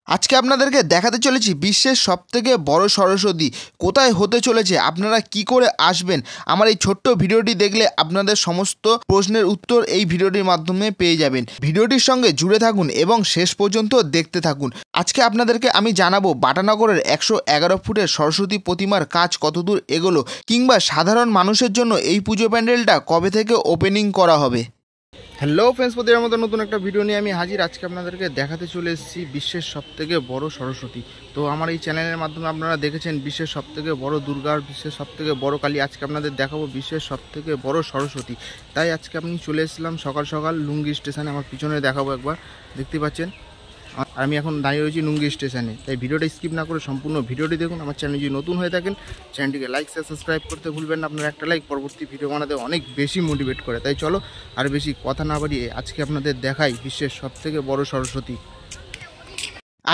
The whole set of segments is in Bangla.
আজকে আপনাদেরকে দেখাতে চলেছি বিশ্বের সবথেকে বড় সরস্বতী কোথায় হতে চলেছে, আপনারা কি করে আসবেন। আমার এই ছোট্ট ভিডিওটি দেখলে আপনাদের সমস্ত প্রশ্নের উত্তর এই ভিডিওটির মাধ্যমে পেয়ে যাবেন। ভিডিওটির সঙ্গে জুড়ে থাকুন এবং শেষ পর্যন্ত দেখতে থাকুন। আজকে আপনাদেরকে আমি জানাবো বাটানগরের 111 ফুটের সরস্বতী প্রতিমার কাজ কতদূর এগোলো, কিংবা সাধারণ মানুষের জন্য এই পুজো প্যান্ডেলটা কবে থেকে ওপেনিং করা হবে। হ্যালো ফ্রেন্ডস, প্রতিবার মতো নতুন একটা ভিডিও নিয়ে আমি হাজির। আজকে আপনাদেরকে দেখাতে চলে এসেছি বিশ্বের সবথেকে বড় সরস্বতী। তো আমার এই চ্যানেলের মাধ্যমে আপনারা দেখেছেন বিশ্বের সবথেকে বড় দুর্গা, বিশ্বের সবথেকে বড় কালী। আজকে আপনাদের দেখাবো বিশ্বের সবথেকে বড় সরস্বতী। তাই আজকে আমি চলে এসেছিলাম সকাল সকাল লুঙ্গি স্টেশনে। আমার পিছনে দেখাবো, একবার দেখতে পাচ্ছেন। আর আমি এখন দাঁড়িয়ে রয়েছি লুঙ্গি স্টেশনে। তাই ভিডিওটা স্কিপ না করে সম্পূর্ণ ভিডিওটি দেখুন। আমার চ্যানেল যদি নতুন হয়ে থাকেন চ্যানেলটিকে লাইক শেয়ার সাবস্ক্রাইব করতে ভুলবেন না। আপনার একটা লাইক পরবর্তী ভিডিও বানাতে অনেক বেশি মোটিভেট করে। তাই চলো আর বেশি কথা না বাড়িয়ে আজকে আপনাদের দেখাই বিশ্বের সবথেকে বড় সরস্বতী।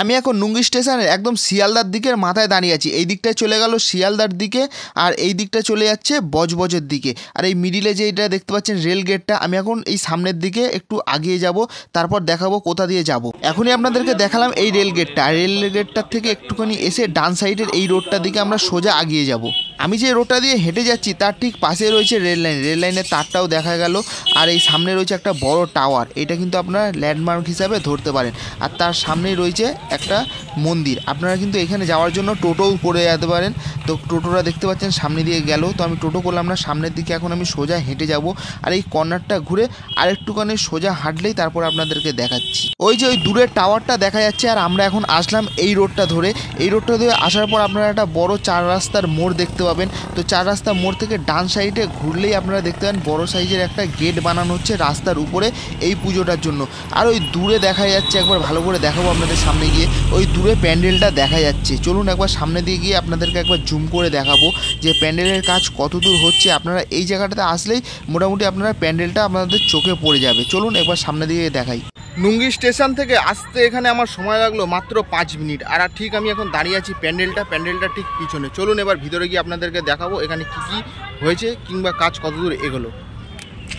আমি এখন লুঙ্গি স্টেশনের একদম শিয়ালদার দিকের মাথায় দাঁড়িয়ে আছি। এই দিকটায় চলে গেল শিয়ালদার দিকে, আর এই দিকটা চলে যাচ্ছে বজবজের দিকে। আর এই মিডিলে যে এটা দেখতে পাচ্ছেন রেল গেটটা, আমি এখন এই সামনের দিকে একটু আগিয়ে যাব, তারপর দেখাবো কোথা দিয়ে যাব। এখনই আপনাদেরকে দেখালাম এই রেল গেটটা। রেল গেটটার থেকে একটুখানি এসে ডান সাইডের এই রোডটার দিকে আমরা সোজা আগিয়ে যাব। আমি যে রোডটা দিয়ে হেঁটে যাচ্ছি তার ঠিক পাশে রয়েছে রেল লাইন। রেল লাইনের তারটাও দেখা গেল। আর এই সামনে রয়েছে একটা বড় টাওয়ার, এটা কিন্তু আপনারা ল্যান্ডমার্ক হিসাবে ধরতে পারেন। আর তার সামনেই রয়েছে একটা মন্দির। আপনারা কিন্তু এখানে যাওয়ার জন্য টোটোও করে যেতে পারেন। তো টোটোটা দেখতে পাচ্ছেন সামনে দিয়ে গেল, তো আমি টোটো করলাম না, সামনের দিকে এখন আমি সোজা হেঁটে যাব। আর এই কর্নারটা ঘুরে আরেকটুখানি সোজা হাঁটলেই তারপর আপনাদেরকে দেখাচ্ছি। ওই যে ওই দূরের টাওয়ারটা দেখা যাচ্ছে। আর আমরা এখন আসলাম এই রোডটা ধরে। এই রোডটা ধরে আসার পর আপনারা একটা বড় 4 রাস্তার মোড় দেখতে পাবেন। তো 4 রাস্তার মোড় থেকে ডান সাইডে ঘুরলেই আপনারা দেখতে পাবেন বড় সাইজের একটা গেট বানানো হচ্ছে রাস্তার উপরে এই পুজোটার জন্য। আর ওই দূরে দেখা যাচ্ছে, একবার ভালো করে দেখাবো আপনাদের সামনে গিয়ে, ওই দূরে প্যান্ডেলটা দেখা যাচ্ছে। চলুন একবার সামনে দিয়ে গিয়ে আপনাদেরকে একবার জুম করে দেখাবো যে প্যান্ডেলের কাজ কত দূর হচ্ছে। আপনারা এই জায়গাটাতে আসলেই মোটামুটি আপনারা প্যান্ডেলটা আপনাদের চোখে পড়ে যাবে। চলুন একবার সামনে দিয়ে দেখাই। লুঙ্গি স্টেশন থেকে আসতে এখানে আমার সময় লাগলো মাত্র 5 মিনিট। আর ঠিক আমি এখন দাঁড়িয়ে আছি প্যান্ডেলটা ঠিক পিছনে। চলুন এবার ভিতরে গিয়ে আপনাদেরকে দেখাবো এখানে কি কি হয়েছে, কিংবা কাজ কতদূর এগোলো।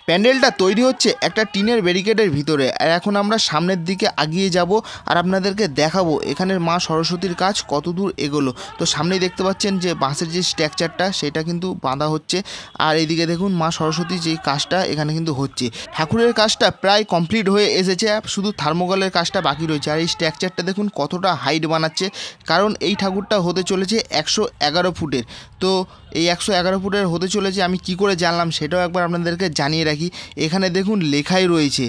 প্যান্ডেলটা তৈরি হচ্ছে একটা টিনের ব্যারিকেডের ভিতরে। আর এখন আমরা সামনের দিকে আগিয়ে যাব আর আপনাদেরকে দেখাবো এখানের মা সরস্বতীর কাজ কতদূর এগোলো। তো সামনেই দেখতে পাচ্ছেন যে বাঁশের যে স্ট্রাকচারটা সেটা কিন্তু বাঁধা হচ্ছে। আর এইদিকে দেখুন মা সরস্বতীর যেই কাজটা এখানে কিন্তু হচ্ছে। ঠাকুরের কাজটা প্রায় কমপ্লিট হয়ে এসেছে, শুধু থার্মোকলের কাজটা বাকি রয়েছে। আর এই স্ট্রাকচারটা দেখুন কতটা হাইট বানাচ্ছে, কারণ এই ঠাকুরটা হতে চলেছে 111 ফুটের। তো এই 111 ফুটের হতে চলেছে আমি কি করে জানলাম সেটাও একবার আপনাদেরকে জানিয়ে রাখি। এখানে দেখুন লেখাই রয়েছে,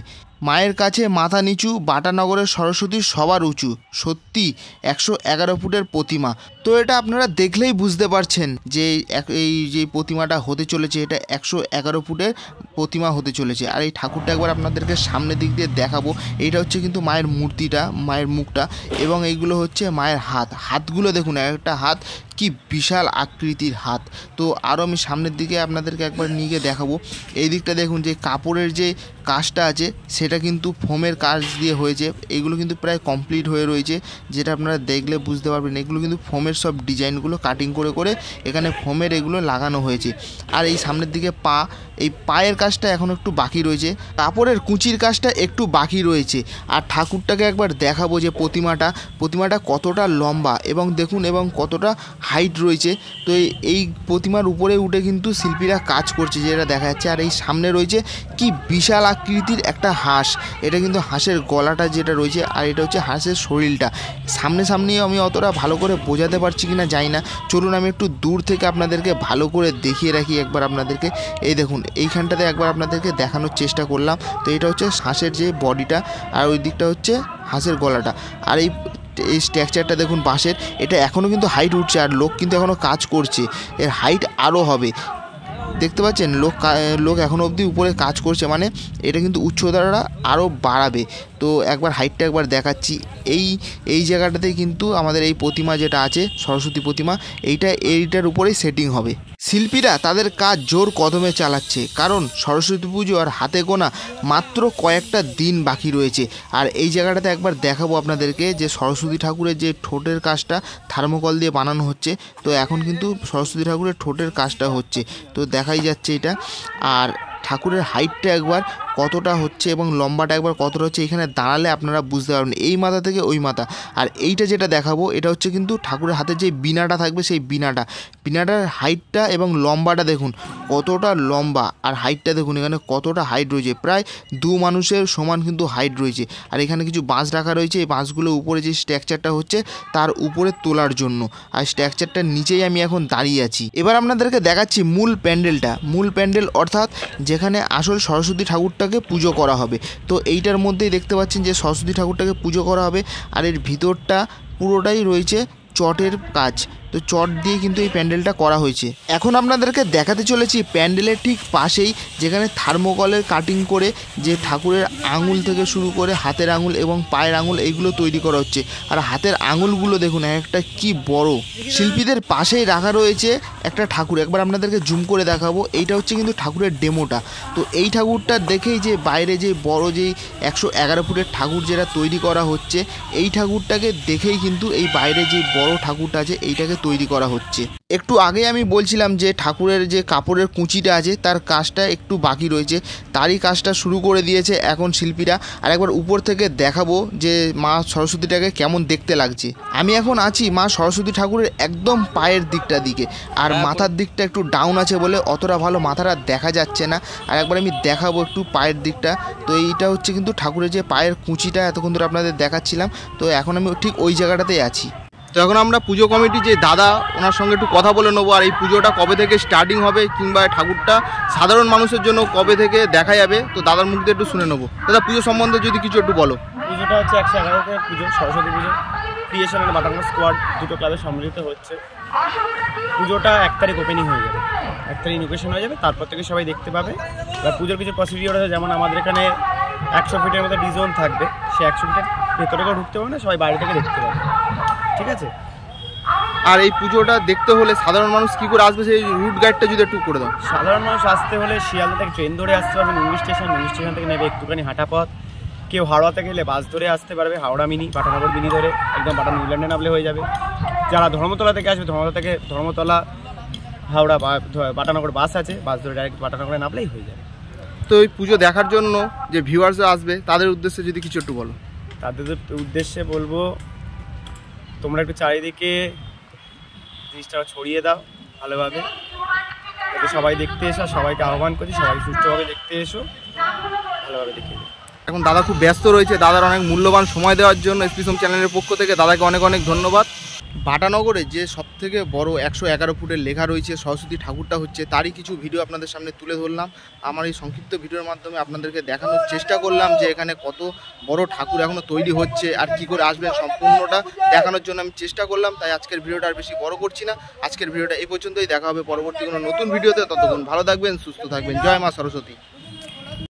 মায়ের কাছে মাথা নিচু, বাটানগরের সরস্বতী সবার উঁচু, সত্যি 111 ফুটের প্রতিমা। তো এটা আপনারা দেখলেই বুঝতে পারছেন যে এই যে প্রতিমাটা হতে চলেছে এটা 111 ফুটের প্রতিমা হতে চলেছে। আর এই ঠাকুরটা একবার আপনাদেরকে সামনের দিক দিয়ে দেখাবো। এইটা হচ্ছে কিন্তু মায়ের মূর্তিটা, মায়ের মুখটা, এবং এইগুলো হচ্ছে মায়ের হাতগুলো দেখুন, একটা হাত কি বিশাল আকৃতির হাত। তো আরও আমি সামনের দিকে আপনাদেরকে একবার নিয়ে গিয়ে দেখাবো। এই দিকটা দেখুন যে কাপড়ের যে কাজটা আছে সেটা কিন্তু ফোমের কাজ দিয়ে হয়েছে। এগুলো কিন্তু প্রায় কমপ্লিট হয়ে রয়েছে, যেটা আপনারা দেখলে বুঝতে পারবেন। এগুলো কিন্তু ফোমের সব ডিজাইনগুলো কাটিং করে করে এখানে ফোমের এগুলো লাগানো হয়েছে। আর এই সামনের দিকে এই পায়ের কাজটা এখন একটু বাকি রয়েছে, কাপড়ের কুঁচির কাজটা একটু বাকি রয়েছে। আর ঠাকুরটাকে একবার দেখাবো যে প্রতিমাটা কতটা লম্বা এবং দেখুন এবং কতটা হাইট রয়েছে। তো এই প্রতিমার উপরে উঠে কিন্তু শিল্পীরা কাজ করছে, যেটা দেখা যাচ্ছে। আর এই সামনে রয়েছে কি বিশাল আকৃতির একটা হাঁস। এটা কিন্তু হাঁসের গলাটা যেটা রয়েছে, আর এটা হচ্ছে হাঁসের শরীরটা। সামনেই আমি অতটা ভালো করে বোঝাতে পারছি কিনা জানি না। চলুন আমি একটু দূর থেকে আপনাদেরকে ভালো করে দেখিয়ে রাখি একবার আপনাদেরকে। এই দেখুন এইখানটাতে একবার আপনাদেরকে দেখানোর চেষ্টা করলাম। তো এটা হচ্ছে হাঁসের যে বডিটা, আর ওই দিকটা হচ্ছে হাঁসের গলাটা। আর এই স্ট্রাকচারটা দেখুন বাঁশের, এটা এখনও কিন্তু হাইট উঠছে, আর লোক কিন্তু এখনও কাজ করছে। এর হাইট আরও হবে, দেখতে পাচ্ছেন লোক এখনও অবধি উপরে কাজ করছে, মানে এটা কিন্তু উচ্চতাটা আরও বাড়াবে। তো একবার হাইটটা একবার দেখাচ্ছি। এই জায়গাটাতেই কিন্তু আমাদের এই প্রতিমা যেটা আছে সরস্বতী প্রতিমা, এইটার উপরেই সেটিং হবে। শিল্পীরা তাদের কাজ জোর কদমে চালাচ্ছে, কারণ সরস্বতী পুজো আর হাতে গোনা মাত্র কয়েকটা দিন বাকি রয়েছে। আর এই জায়গাটাতে একবার দেখাবো আপনাদেরকে যে সরস্বতী ঠাকুরের যে ঠোঁটের কাজটা থার্মোকল দিয়ে বানানো হচ্ছে। তো এখন কিন্তু সরস্বতী ঠাকুরের ঠোঁটের কাজটা হচ্ছে, তো দেখাই যাচ্ছে এটা। আর ঠাকুরের হাইটটা একবার কতটা হচ্ছে এবং লম্বাটা একবার কতটা হচ্ছে এখানে দাঁড়ালে আপনারা বুঝতে পারবেন, এই মাথা থেকে ওই মাথা। আর এইটা যেটা দেখাবো এটা হচ্ছে কিন্তু ঠাকুরের হাতে যে বিনাটা থাকবে সেই বিনাটার হাইটটা এবং লম্বাটা দেখুন কতটা লম্বা, আর হাইটটা দেখুন এখানে কতটা হাইট রয়েছে, প্রায় 2 মানুষের সমান কিন্তু হাইট রয়েছে। আর এখানে কিছু বাঁশ রাখা রয়েছে, এই বাঁশগুলোর উপরে যে স্ট্রাকচারটা হচ্ছে তার উপরে তোলার জন্য, আর স্ট্রাকচারটার নিচেই আমি এখন দাঁড়িয়ে আছি। এবার আপনাদেরকে দেখাচ্ছি মূল প্যান্ডেল অর্থাৎ যেখানে আসল সরস্বতী ঠাকুরটাকে পুজো করা হবে। তো এইটার মধ্যেই দেখতে পাচ্ছেন যে সরস্বতী ঠাকুরটাকে পুজো করা হবে, আর এর ভিতরটা পুরোটাই রয়েছে চটের কাজ। তো চট দিয়ে কিন্তু এই প্যান্ডেলটা করা হয়েছে। এখন আপনাদেরকে দেখাতে চলেছি প্যান্ডেলের ঠিক পাশেই যেখানে থার্মোকলের কাটিং করে যে ঠাকুরের আঙুল থেকে শুরু করে হাতের আঙুল এবং পায়ের আঙুল এইগুলো তৈরি করা হচ্ছে। আর হাতের আঙুলগুলো দেখুন একটা কি বড়। শিল্পীদের পাশেই রাখা রয়েছে একটা ঠাকুর, একবার আপনাদেরকে জুম করে দেখাবো। এইটা হচ্ছে কিন্তু ঠাকুরের ডেমোটা। তো এই ঠাকুরটা দেখেই যে বাইরে যে বড় যেই 111 ফুটের ঠাকুর যেটা তৈরি করা হচ্ছে, এই ঠাকুরটাকে দেখেই কিন্তু এই বাইরে যে বড় ঠাকুরটা আছে এইটাকে তৈরি করা হচ্ছে। একটু আগে আমি বলছিলাম যে ঠাকুরের যে কাপড়ের কুঁচিটা আছে তার কাজটা একটু বাকি রয়েছে, তারই কাজটা শুরু করে দিয়েছে এখন শিল্পীরা। আর একবার উপর থেকে দেখাবো যে মা সরস্বতীটাকে কেমন দেখতে লাগছে। আমি এখন আছি মা সরস্বতী ঠাকুরের একদম পায়ের দিকে, আর মাথার দিকটা একটু ডাউন আছে বলে অতটা ভালো মাথাটা দেখা যাচ্ছে না। আর একবার আমি দেখাবো একটু পায়ের দিকটা। তো এইটা হচ্ছে কিন্তু ঠাকুরের যে পায়ের কুঁচিটা এতক্ষণ ধরে আপনাদের দেখাচ্ছিলাম। তো এখন আমি ঠিক ওই জায়গাটাতেই আছি। তো এখন আমরা পুজো কমিটি যে দাদা ওনার সঙ্গে একটু কথা বলে নেবো, আর এই পুজোটা কবে থেকে স্টার্টিং হবে কিংবা ঠাকুরটা সাধারণ মানুষের জন্য কবে থেকে দেখা যাবে, তো দাদার মুখ দিয়ে একটু শুনে নেবো। দাদা পুজো সম্বন্ধে যদি কিছু একটু বলো। পুজোটা হচ্ছে 111 পুজো, সরস্বতী পুজো ক্রিয়েশন আর বাটানো স্কোয়াড দুটো ক্লাবে সম্মিলিত হচ্ছে। পুজোটা 1 তারিখ ওপেনিং হয়ে যাবে, 1 তারিখ ইনোগ্রেশন হয়ে যাবে, তারপর থেকে সবাই দেখতে পাবে। আর পুজোর কিছু প্রসিডিওর আছে, যেমন আমাদের এখানে 100 ফিটের মধ্যে ডিজোন থাকবে, সে 100 ফিটের ভেতরে কেউ ঢুকতে পারে না, সবাই বাইরে থেকে দেখতে পাবে, ঠিক আছে। আর এই পুজোটা দেখতে হলে সাধারণ মানুষ কী করে আসবে সেই রুট গাইডটা যদি একটু করে দাও। সাধারণ মানুষ আসতে হলে শিয়ালদা থেকে ট্রেন ধরে আসতে পারবে নুঙ্গি স্টেশন থেকে নেবে একটুখানি হাঁটা পথ। কেউ হাওড়াতে গেলে বাস ধরে আসতে পারবে, হাওড়া মিনি বাটানগর মিনি ধরে একদম বাটা নিউল্যান্ডে নামলে হয়ে যাবে। যারা ধর্মতলা থেকে আসবে ধর্মতলা হাওড়া বাটানগর বাস আছে, বাস ধরে ডাইরেক্ট বাটানগরে নামলেই হয়ে যাবে। তো এই পুজো দেখার জন্য যে ভিউয়ার্সরা আসবে তাদের উদ্দেশ্যে যদি কিছু একটু বলো। তাদের উদ্দেশ্যে বলবো তোমরা একটু চারিদিকে জিনিসটা ছড়িয়ে দাও ভালোভাবে, যাতে সবাই দেখতে এসো। সবাইকে আহ্বান করছি সবাই সুষ্ঠুভাবে দেখতে এসো, ভালোভাবে দেখে। এখন দাদা খুব ব্যস্ত রয়েছে, দাদার অনেক মূল্যবান সময় দেওয়ার জন্য এসপি সোম চ্যানেলের পক্ষ থেকে দাদাকে অনেক অনেক ধন্যবাদ। বাটানগরে যে সবথেকে বড় 111 ফুটের লেখা রয়েছে সরস্বতী ঠাকুরটা হচ্ছে, তারই কিছু ভিডিও আপনাদের সামনে তুলে ধরলাম। আমার এই সংক্ষিপ্ত ভিডিওর মাধ্যমে আপনাদেরকে দেখানোর চেষ্টা করলাম যে এখানে কত বড় ঠাকুর এখনও তৈরি হচ্ছে আর কি করে আসবেন সম্পূর্ণটা দেখানোর জন্য আমি চেষ্টা করলাম। তাই আজকের ভিডিওটা আর বেশি বড় করছি না, আজকের ভিডিওটা এই পর্যন্তই। দেখা হবে পরবর্তী কোনো নতুন ভিডিওতে। ততক্ষণ ভালো থাকবেন, সুস্থ থাকবেন। জয় মা সরস্বতী।